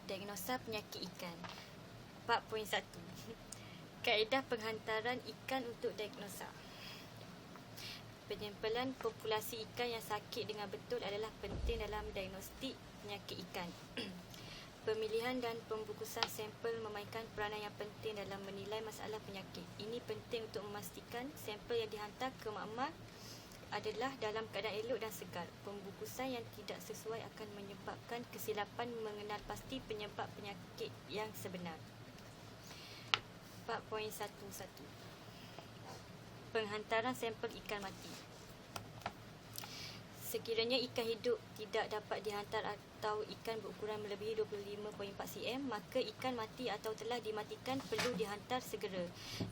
Diagnosa penyakit ikan. 4.1. Kaedah penghantaran ikan untuk diagnosa. Penyempelan populasi ikan yang sakit dengan betul adalah penting dalam diagnostik penyakit ikan. Pemilihan dan pembungkusan sampel memainkan peranan yang penting dalam menilai masalah penyakit. Ini penting untuk memastikan sampel yang dihantar ke makmal adalah dalam keadaan elok dan segar. Pembungkusan yang tidak sesuai akan menyebabkan kesilapan mengenal pasti penyebab penyakit yang sebenar. 4.11. Penghantaran sampel ikan mati. Sekiranya ikan hidup tidak dapat dihantar atau ikan berukuran melebihi 25.4 cm, maka ikan mati atau telah dimatikan perlu dihantar segera.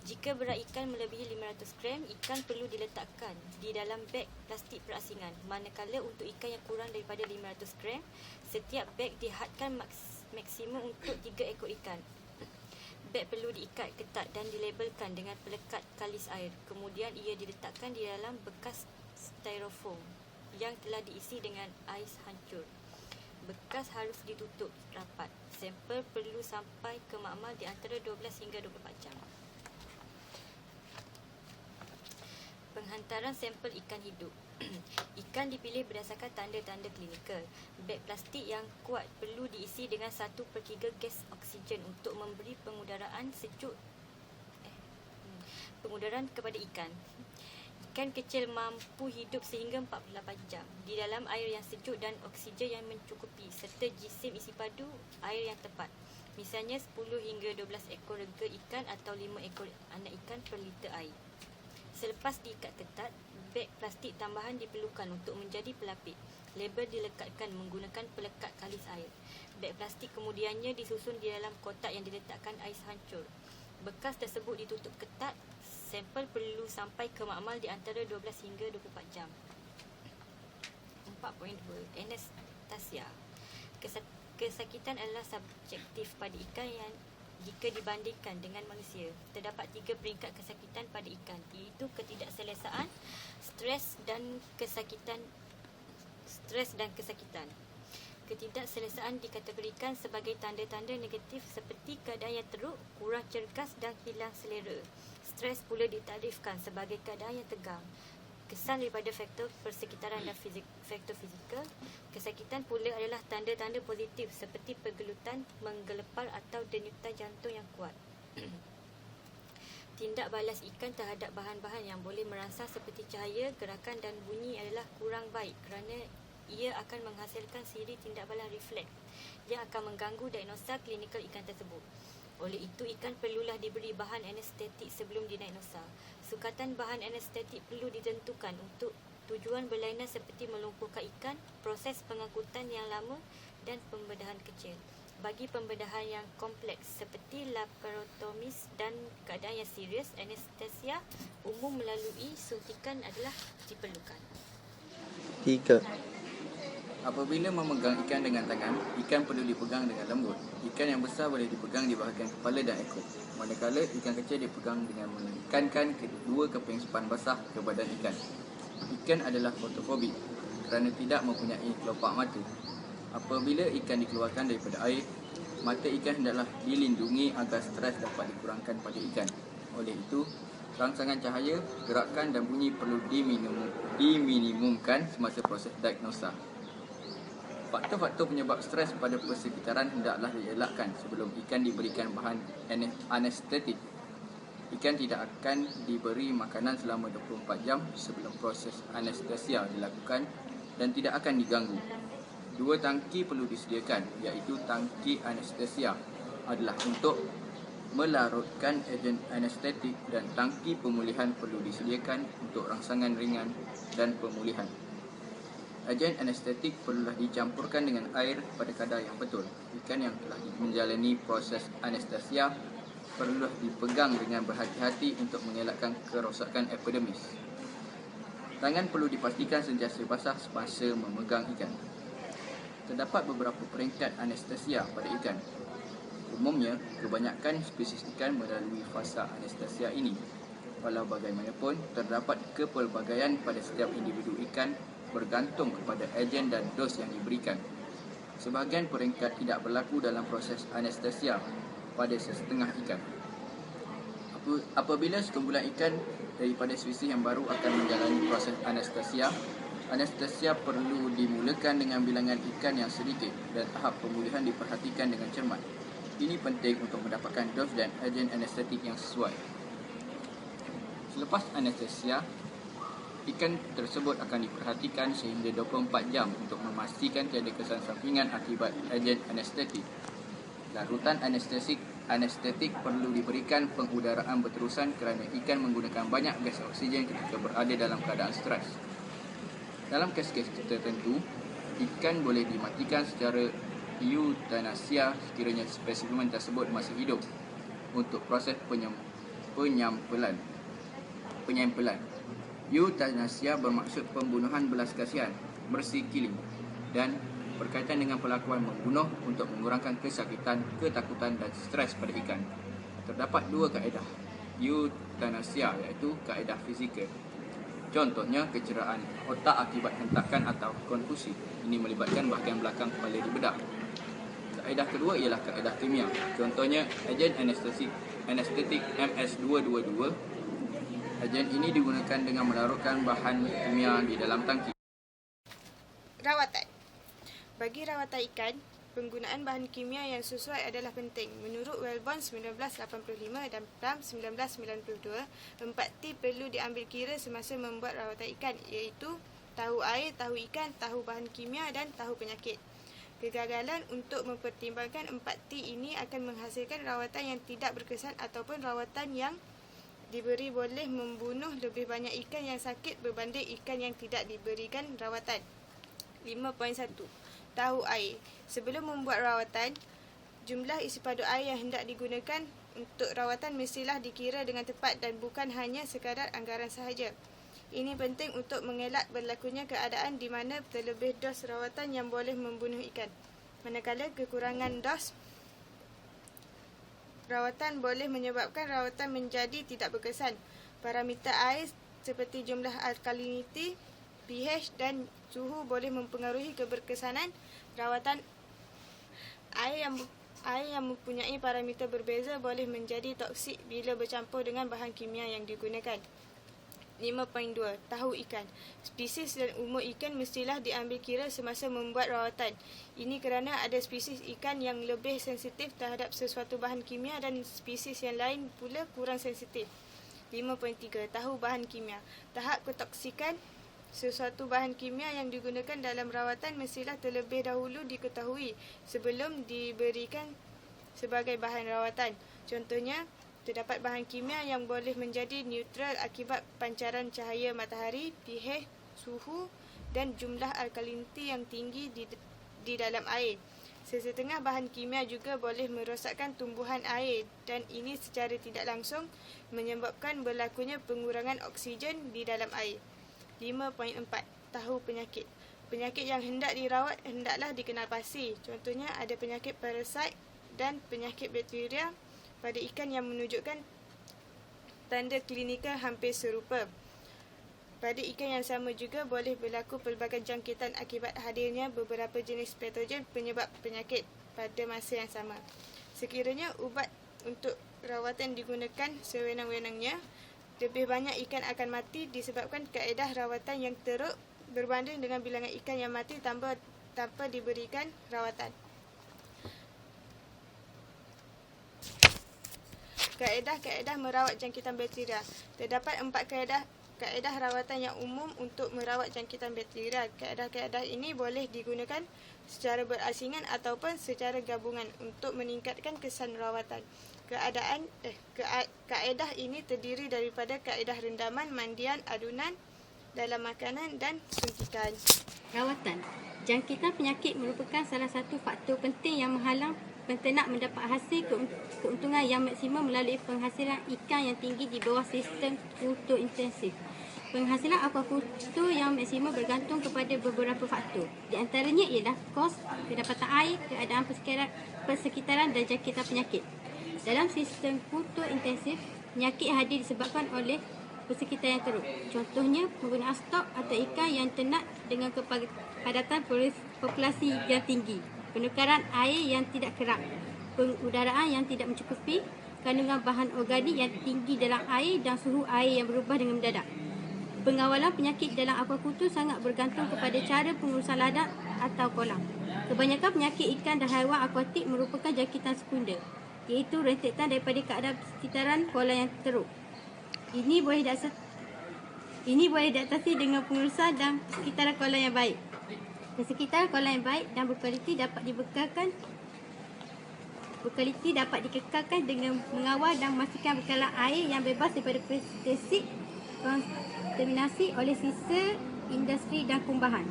Jika berat ikan melebihi 500 gram, ikan perlu diletakkan di dalam beg plastik perasingan. Manakala untuk ikan yang kurang daripada 500 gram, setiap beg dihadkan maksimum untuk 3 ekor ikan. Beg perlu diikat ketat dan dilabelkan dengan pelekat kalis air. Kemudian ia diletakkan di dalam bekas styrofoam yang telah diisi dengan ais hancur. Bekas harus ditutup rapat. Sampel perlu sampai ke makmal di antara 12 hingga 24 jam. Penghantaran sampel ikan hidup. Ikan dipilih berdasarkan tanda-tanda klinikal. Beg plastik yang kuat perlu diisi dengan 1/3 gas oksigen untuk memberi pengudaraan kepada ikan. Ikan kecil mampu hidup sehingga 48 jam di dalam air yang sejuk dan oksigen yang mencukupi serta jisim isi padu air yang tepat. Misalnya 10 hingga 12 ekor rega ikan atau 5 ekor anak ikan per liter air. Selepas diikat ketat, beg plastik tambahan diperlukan untuk menjadi pelapis. Label dilekatkan menggunakan pelekat kalis air. Beg plastik kemudiannya disusun di dalam kotak yang diletakkan ais hancur. Bekas tersebut ditutup ketat. Sampel perlu sampai ke makmal di antara 12 hingga 24 jam. 4.2. Anestesia. Kesakitan adalah subjektif pada ikan yang jika dibandingkan dengan manusia. Terdapat 3 peringkat kesakitan pada ikan, iaitu ketidakselesaan, stres dan kesakitan. Ketidakselesaan dikategorikan sebagai tanda-tanda negatif seperti keadaan yang teruk, kurang cergas dan hilang selera. Stres pula ditarifkan sebagai keadaan yang tegang. Kesan daripada faktor persekitaran dan faktor fizikal. Kesakitan pula adalah tanda-tanda positif seperti pergelutan, menggelepar atau denyutan jantung yang kuat. Tindak balas ikan terhadap bahan-bahan yang boleh merangsang seperti cahaya, gerakan dan bunyi adalah kurang baik kerana ia akan menghasilkan siri tindak balas refleks yang akan mengganggu diagnosa klinikal ikan tersebut. Oleh itu, ikan perlulah diberi bahan anestetik sebelum didiagnosa. Sukatan bahan anestetik perlu ditentukan untuk tujuan berlainan seperti melumpuhkan ikan, proses pengangkutan yang lama dan pembedahan kecil. Bagi pembedahan yang kompleks seperti laparotomis dan keadaan yang serius, anestesia umum melalui suntikan adalah diperlukan. 3. Apabila memegang ikan dengan tangan, ikan perlu dipegang dengan lembut. Ikan yang besar boleh dipegang di bahagian kepala dan ekor. Manakala ikan kecil dipegang dengan menekankan kedua keping sepan basah ke badan ikan. Ikan adalah fotofobik kerana tidak mempunyai kelopak mata. Apabila ikan dikeluarkan daripada air, mata ikan hendaklah dilindungi agar stres dapat dikurangkan pada ikan. Oleh itu, rangsangan cahaya, gerakan dan bunyi perlu diminimumkan semasa proses diagnosa. Faktor-faktor penyebab stres pada persekitaran hendaklah dielakkan sebelum ikan diberikan bahan anestetik. Ikan tidak akan diberi makanan selama 24 jam sebelum proses anestesia dilakukan dan tidak akan diganggu. 2 tangki perlu disediakan, iaitu tangki anestesia adalah untuk melarutkan ejen anestetik dan tangki pemulihan perlu disediakan untuk rangsangan ringan dan pemulihan. Ejen anestetik perlulah dicampurkan dengan air pada kadar yang betul. Ikan yang telah menjalani proses anestesia perlulah dipegang dengan berhati-hati untuk mengelakkan kerosakan epidermis. Tangan perlu dipastikan sentiasa basah semasa memegang ikan. Terdapat beberapa peringkat anestesia pada ikan. Umumnya, kebanyakan spesies ikan melalui fasa anestesia ini. Walau bagaimanapun, terdapat kepelbagaian pada setiap individu ikan bergantung kepada ejen dan dos yang diberikan. Sebahagian peringkat tidak berlaku dalam proses anestesia pada sesetengah ikan. Apabila sekumpulan ikan daripada spesies yang baru akan menjalani proses anestesia, anestesia perlu dimulakan dengan bilangan ikan yang sedikit dan tahap pemulihan diperhatikan dengan cermat. Ini penting untuk mendapatkan dos dan agen anestetik yang sesuai. Selepas anestesia, ikan tersebut akan diperhatikan sehingga 24 jam untuk memastikan tiada kesan sampingan akibat agen anestetik. Larutan anestetik perlu diberikan pengudaraan berterusan kerana ikan menggunakan banyak gas oksigen ketika berada dalam keadaan stres. Dalam kes-kes tertentu, ikan boleh dimatikan secara eutanasia sekiranya spesimen tersebut masih hidup untuk proses penyampelan. Eutanasia bermaksud pembunuhan belas kasihan, bersih killing dan berkaitan dengan pelakuan membunuh untuk mengurangkan kesakitan, ketakutan dan stres pada ikan. Terdapat dua kaedah eutanasia iaitu kaedah fizikal. Contohnya kecederaan otak akibat hentakan atau konfusi. Ini melibatkan bahagian belakang kepala dibedah. Kaedah kedua ialah kaedah kimia. Contohnya agen anestetik MS222. Agen ini digunakan dengan melarutkan bahan kimia di dalam tangki. Rawatan. Bagi rawatan ikan, penggunaan bahan kimia yang sesuai adalah penting. Menurut Wellborn 1985 dan Plum 1992, 4T perlu diambil kira semasa membuat rawatan ikan, iaitu tahu air, tahu ikan, tahu bahan kimia dan tahu penyakit. Kegagalan untuk mempertimbangkan 4T ini akan menghasilkan rawatan yang tidak berkesan ataupun rawatan yang diberi boleh membunuh lebih banyak ikan yang sakit berbanding ikan yang tidak diberikan rawatan. 5.1. Tahu air. Sebelum membuat rawatan, jumlah isi padu air yang hendak digunakan untuk rawatan mestilah dikira dengan tepat dan bukan hanya sekadar anggaran sahaja. Ini penting untuk mengelak berlakunya keadaan di mana terlebih dos rawatan yang boleh membunuh ikan. Manakala kekurangan dos rawatan boleh menyebabkan rawatan menjadi tidak berkesan. Parameter air seperti jumlah alkaliniti, pH dan suhu boleh mempengaruhi keberkesanan rawatan. Air yang mempunyai parameter berbeza boleh menjadi toksik bila bercampur dengan bahan kimia yang digunakan. 5.2. Tahu ikan. Spesies dan umur ikan mestilah diambil kira semasa membuat rawatan. Ini kerana ada spesies ikan yang lebih sensitif terhadap sesuatu bahan kimia dan spesies yang lain pula kurang sensitif. 5.3. Tahu bahan kimia. Tahap ketoksikan sesuatu bahan kimia yang digunakan dalam rawatan mestilah terlebih dahulu diketahui sebelum diberikan sebagai bahan rawatan. Contohnya, terdapat bahan kimia yang boleh menjadi neutral akibat pancaran cahaya matahari, pH, suhu dan jumlah alkaliniti yang tinggi di dalam air. Sesetengah bahan kimia juga boleh merosakkan tumbuhan air dan ini secara tidak langsung menyebabkan berlakunya pengurangan oksigen di dalam air. 5.4. Tahu penyakit. Penyakit yang hendak dirawat hendaklah dikenal pasti. Contohnya ada penyakit parasit dan penyakit bakteria pada ikan yang menunjukkan tanda klinikal hampir serupa. Pada ikan yang sama juga boleh berlaku pelbagai jangkitan akibat hadirnya beberapa jenis patogen penyebab penyakit pada masa yang sama. Sekiranya ubat untuk rawatan digunakan sewenang-wenangnya, lebih banyak ikan akan mati disebabkan kaedah rawatan yang teruk berbanding dengan bilangan ikan yang mati tanpa diberikan rawatan. Kaedah-kaedah merawat jangkitan bakteria. Terdapat 4 kaedah rawatan yang umum untuk merawat jangkitan bakteria. Kaedah-kaedah ini boleh digunakan secara berasingan ataupun secara gabungan untuk meningkatkan kesan rawatan. Kaedah ini terdiri daripada kaedah rendaman, mandian, adunan dalam makanan dan suntikan. Rawatan. Jangkitan penyakit merupakan salah satu faktor penting yang menghalang penternak mendapat hasil keuntungan yang maksimum melalui penghasilan ikan yang tinggi di bawah sistem kultur intensif. Penghasilan aquakultur yang maksimum bergantung kepada beberapa faktor. Di antaranya ialah kos, kedapatan air, keadaan persekitaran dan jangkitan penyakit. Dalam sistem kultur intensif, penyakit hadir disebabkan oleh persekitaran yang teruk. Contohnya, penggunaan stok atau ikan yang ternak dengan kepadatan populasi yang tinggi. penukaran air yang tidak kerap, pengudaraan yang tidak mencukupi, kandungan bahan organik yang tinggi dalam air dan suhu air yang berubah dengan mendadak. Pengawalan penyakit dalam akuakultur sangat bergantung kepada cara pengurusan ladang atau kolam. Kebanyakan penyakit ikan dan haiwan akuatik merupakan jangkitan sekunder, iaitu rentetan daripada keadaan sekitaran kolam yang teruk. Ini boleh diatasi dengan pengurusan dan sekitaran kolam yang baik. Sekitar kolam yang baik dan berkualiti dapat dikekalkan dengan mengawal dan memastikan bekalan air yang bebas daripada pestisida kontaminasi oleh sisa industri dan kumbahan.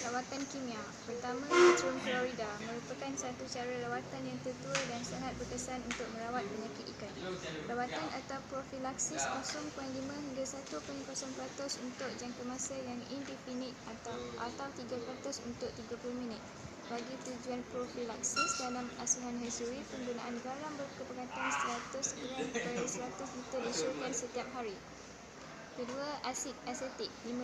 Rawatan kimia. Pertama, natrium klorida merupakan satu cara rawatan yang tertua dan sangat berkesan untuk merawat penyakit ikan. Rawatan atau profilaksis 0.5 hingga 1.0% untuk jangka masa yang indefinite atau 3% untuk 30 minit. Bagi tujuan profilaksis dalam asuhan hasuri, penggunaan garam berkepekatan 100 gram per 100 liter disyurkan setiap hari. Kedua, asid asetik 5%.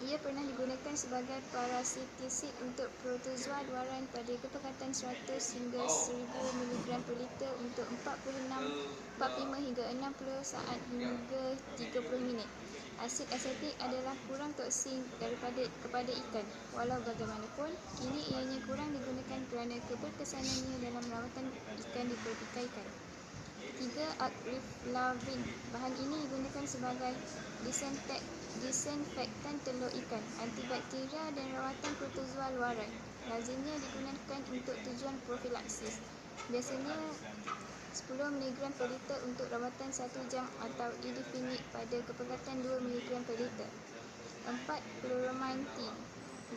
Ia pernah digunakan sebagai parasitisid untuk protozoa luaran pada kepekatan 100 hingga 1000 mg per liter untuk 45 hingga 60 saat hingga 30 minit. Asid asetik adalah kurang toksin kepada ikan. Walau bagaimanapun, kini ianya kurang digunakan kerana keberkesanannya dalam rawatan ikan di pelbagai ikan. Ketiga, akriflavin. Bahan ini digunakan sebagai disinfektan telur ikan, antibakteria dan rawatan protozoa luaran. Lazimnya digunakan untuk tujuan profilaksis. Biasanya 10 mg per liter untuk rawatan 1 jam atau indefinite pada kepekatan 2 mg per liter. 4. Chloromantine.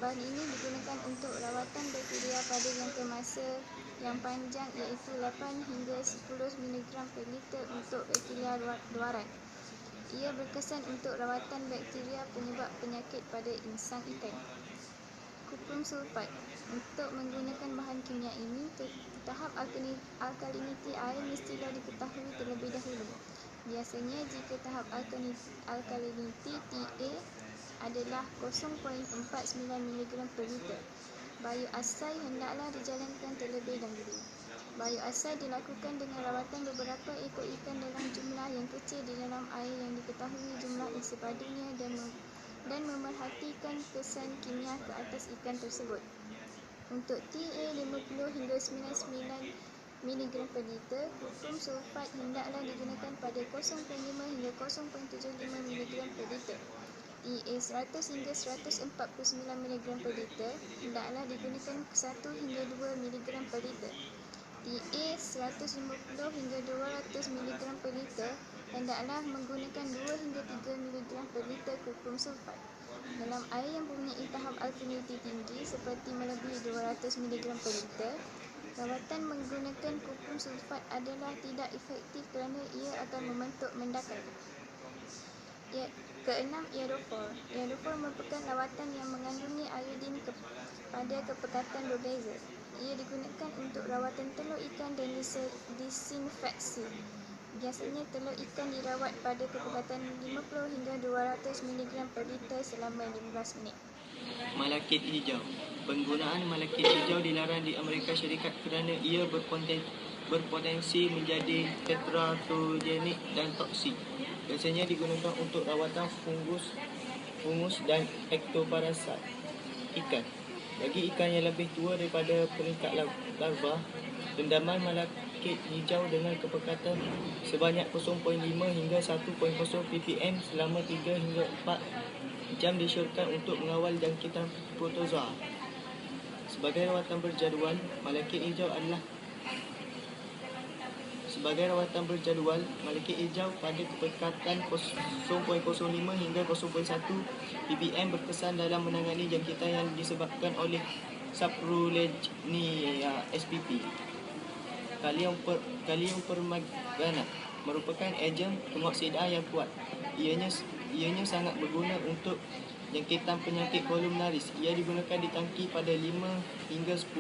Bahan ini digunakan untuk rawatan bakteria pada jangka masa yang panjang iaitu 8 hingga 10 mg per liter untuk bakteria luaran. Ia berkesan untuk rawatan bakteria penyebab penyakit pada insang ikan. Kuprum sulfat. Untuk menggunakan bahan kimia ini, tahap alkaliniti air mestilah diketahui terlebih dahulu. Biasanya jika tahap alkaliniti TA adalah 0.49 mg per liter, bioasai hendaklah dijalankan terlebih dahulu. Bioasai dilakukan dengan rawatan beberapa ekor ikan dalam jumlah yang kecil di dalam air yang diketahui jumlah sepadunya dan memerhatikan kesan kimia ke atas ikan tersebut. Untuk TA 50 hingga 99 mg per liter, kuprum sulfat hendaklah digunakan pada 0.5 hingga 0.75 mg per liter. TA 100 hingga 149 mg per liter hendaklah digunakan 1 hingga 2 mg per liter. TA 150 hingga 200 mg per liter hendaklah menggunakan 2 hingga 3 mg per liter kuprum sulfat. Dalam air yang mempunyai tahap alkaliniti tinggi seperti melebihi 200 mg per liter, rawatan menggunakan kuprum sulfat adalah tidak efektif kerana ia akan membentuk mendakan. Keenam, iodofor. Iodofor merupakan rawatan yang mengandungi iodin pada kepekatan berbeza. Ia digunakan untuk rawatan telur ikan dan disinfeksi. Biasanya telur ikan dirawat pada kepekatan 50 hingga 200 mg per liter selama 15 minit. Malakit hijau. Penggunaan malakit hijau dilarang di Amerika Syarikat kerana ia berpotensi menjadi tetratogenik dan toksik. Biasanya digunakan untuk rawatan fungus dan ektoparasat ikan. Bagi ikan yang lebih tua daripada peringkat larva, rendaman malakit hijau dengan kepekatan sebanyak 0.5 hingga 1.0 ppm selama 3 hingga 4 jam disyurkan untuk mengawal jangkitan protozoa. Sebagai rawatan berjadual, malakit hijau pada kepekatan 0.05 hingga 0.1 ppm berkesan dalam menangani jangkitan yang disebabkan oleh Saprolegnia spp. Kalium permanganat merupakan ejen pengoksida yang kuat. Ianya sangat berguna untuk jangkitan penyakit kolumnaris. Ia digunakan di tangki pada 5 hingga 10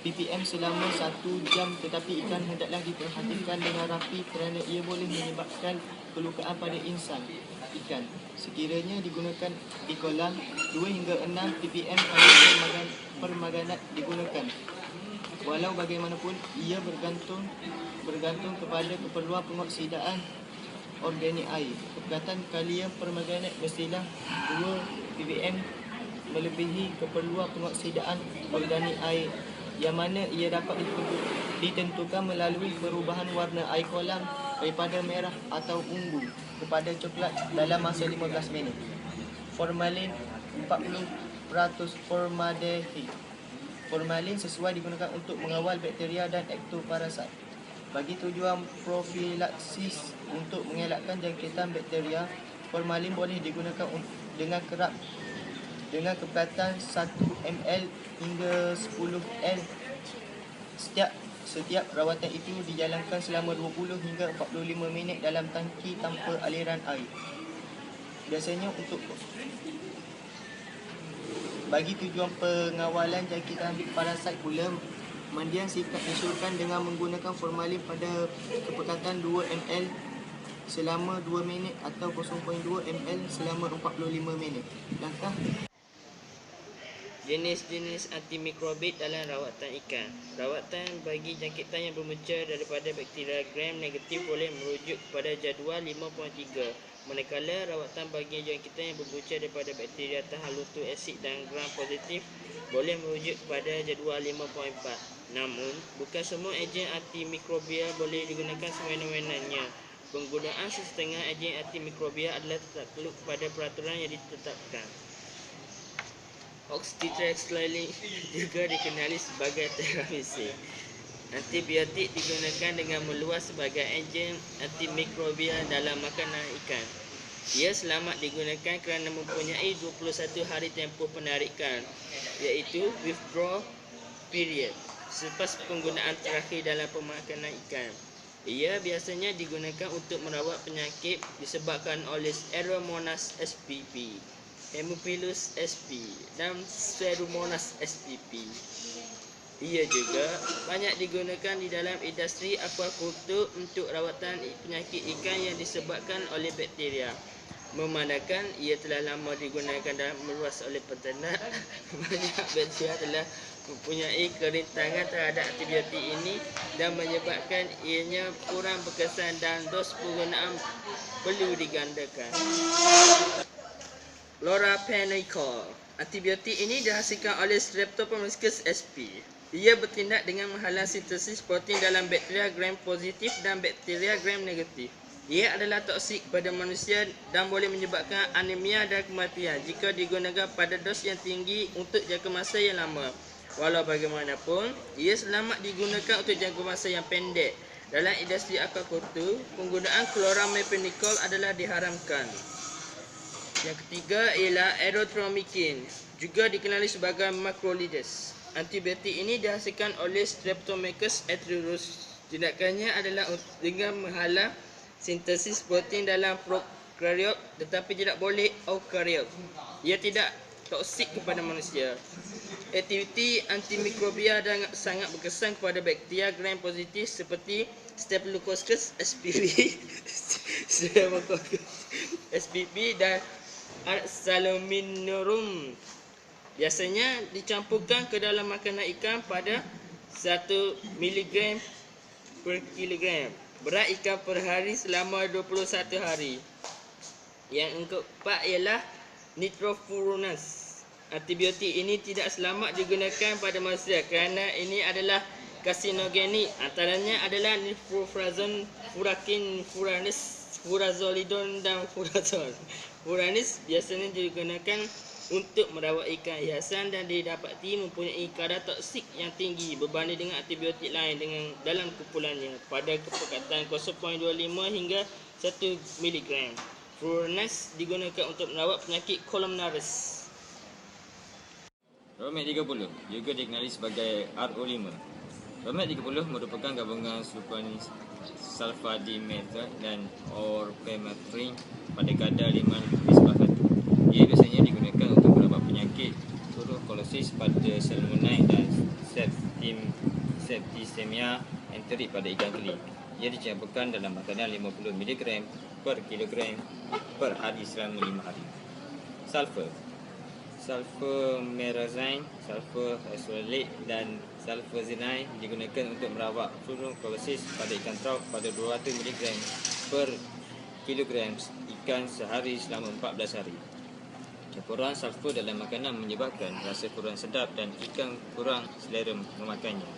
ppm selama 1 jam, tetapi ikan hendaklah diperhatikan dengan rapi kerana ia boleh menyebabkan kelukaan pada insan. ikan. Sekiranya digunakan di kolam, 2 hingga 6 ppm kali permanganat digunakan. Walau bagaimanapun, ia bergantung kepada keperluan pengoksidaan organik air. Kepekatan kalium permanganat mestilah 2 ppm melebihi keperluan pengoksidaan organik air, yang mana ia dapat ditentukan melalui perubahan warna air kolam daripada merah atau ungu kepada coklat dalam masa 15 minit. Formalin 40% formaldehyde. Formalin sesuai digunakan untuk mengawal bakteria dan ektoparasit. Bagi tujuan profilaksis untuk mengelakkan jangkitan bakteria, formalin boleh digunakan dengan kerap dengan kepekatan 1 ml hingga 10 L. Setiap rawatan itu dijalankan selama 20 hingga 45 minit dalam tangki tanpa aliran air. Biasanya bagi tujuan pengawalan jangkitan parasit pula, mandian sikat disyurkan dengan menggunakan formalin pada kepekatan 2 ml selama 2 minit atau 0.2 ml selama 45 minit. Langkah jenis-jenis antimikrobik dalam rawatan ikan. Rawatan bagi jangkitan yang bermula daripada bakteria gram negatif boleh merujuk kepada jadual 5.3, manakala rawatan bagi jangkitan yang bermula daripada bakteria tahan-lutu asid dan gram positif boleh merujuk kepada jadual 5.4. Namun, bukan semua ejen antimikrobial boleh digunakan semena-menanya. Penggunaan sesetengah ejen antimikrobial adalah tertakluk kepada peraturan yang ditetapkan. Oxytetracycline juga dikenali sebagai teramisin. Antibiotik digunakan dengan meluas sebagai ejen antimikrobial dalam makanan ikan. Ia selamat digunakan kerana mempunyai 21 hari tempoh penarikan, iaitu withdrawal period, selepas penggunaan terakhir dalam pemakanan ikan. Ia biasanya digunakan untuk merawat penyakit disebabkan oleh Pseudomonas spp, Haemophilus sp dan Pseudomonas spp. Ia juga banyak digunakan di dalam industri aquaculture untuk rawatan penyakit ikan yang disebabkan oleh bakteria. Memandangkan ia telah lama digunakan dan meluas oleh peternak, banyak bakteria telah mempunyai kerintangan terhadap antibiotik ini dan menyebabkan ianya kurang berkesan dan dos penggunaan perlu digandakan. Lorapenicol. Antibiotik ini dihasilkan oleh Streptococcus sp. Ia bertindak dengan menghalang sintesis protein dalam bakteria gram positif dan bakteria gram negatif. Ia adalah toksik kepada manusia dan boleh menyebabkan anemia dan kematian jika digunakan pada dos yang tinggi untuk jangka masa yang lama. Walau bagaimanapun, ia selamat digunakan untuk jangka masa yang pendek. Dalam industri aquaculture, penggunaan chloramphenicol adalah diharamkan. Yang ketiga ialah erythromycin, juga dikenali sebagai macrolides. Antibiotik ini dihasilkan oleh Streptomyces aereus. Tindakannya adalah dengan menghalang sintesis protein dalam prokariot tetapi tidak boleh eukariot. Ia tidak toksik kepada manusia. Aktiviti antimikrobial dan sangat berkesan kepada bakteria gram positif seperti Staphylococcus aureus, Staphylococcus spp dan Salmonellorum. Biasanya dicampurkan ke dalam makanan ikan pada 1 mg per kilogram berat ikan per hari selama 21 hari. Yang keempat ialah nitrofuranus. Antibiotik ini tidak selamat digunakan pada manusia kerana ini adalah karsinogenik. Antaranya adalah nitrofurazon, furakin, furanus, furazolidon dan furazol. Furanus biasanya digunakan untuk merawat ikan hiasan dan didapati mempunyai kadar toksik yang tinggi berbanding dengan antibiotik lain dengan dalam kumpulannya pada kepekatan 0.25 hingga 1 mg. Furanus digunakan untuk merawat penyakit columnaris. Romet 30 juga dikenali sebagai RO5. Romet 30 merupakan gabungan sulfonis sulfadimethyl dan orphemetrin pada kadar 5:1. Ia biasanya digunakan untuk merawat penyakit tuberkulosis pada salmonid dan septicemia enterit pada ikan keli. Ia dicampurkan dalam makanan 50 mg per kilogram per hari selama 5 hari. Sulfur, sulfamerazine, sulfur hexylate dan sulfazinine digunakan untuk merawat fluorokolosis pada ikan trout pada 200 mg per kilogram ikan sehari selama 14 hari. Campuran sulfur dalam makanan menyebabkan rasa kurang sedap dan ikan kurang selera memakannya.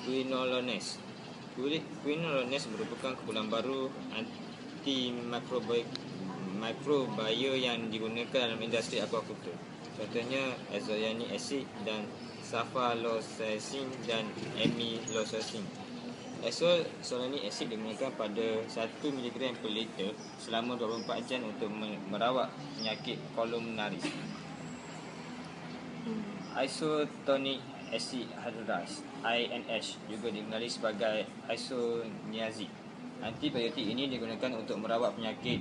Quinolones merupakan kumpulan baru antimicrobial yang digunakan dalam industri aquaculture. Contohnya azoxyanic acid dan sulfasalazine dan amylosacin. Azoxyanic acid digunakan pada 1 mg per liter selama 24 jam untuk merawat penyakit kolumnaris. Isotonic acid hydrolase (INH) juga dikenali sebagai isoniazid. Antibiotik ini digunakan untuk merawat penyakit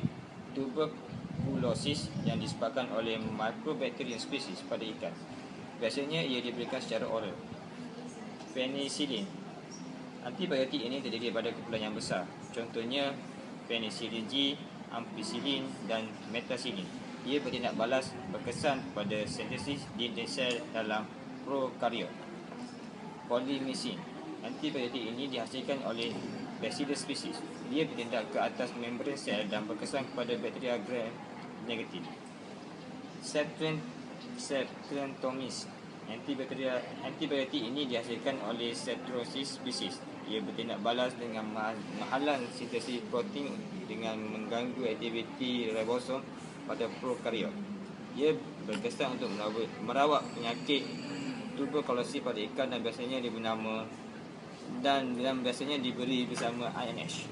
tuberkulosis yang disebabkan oleh Mycobacterium species pada ikan. Biasanya ia diberikan secara oral. Penicillin. Antibiotik ini terdiri daripada kumpulan yang besar. Contohnya penicillin G, ampicillin dan metacillin. Ia bertindak balas berkesan pada sintesis dinding sel dalam prokariot. Polymyxin. Antibiotik ini dihasilkan oleh Bacillus species. Dia bertindak ke atas membran sel dan berkesan kepada bakteria gram negatif. Streptomyces. Antibiotik ini dihasilkan oleh Streptococcus species. Ia bertindak balas dengan menghalang sintesis protein dengan mengganggu aktiviti ribosom pada prokariot. Ia berkesan untuk merawat penyakit tuberkulosis pada ikan dan biasanya diberi bersama INH.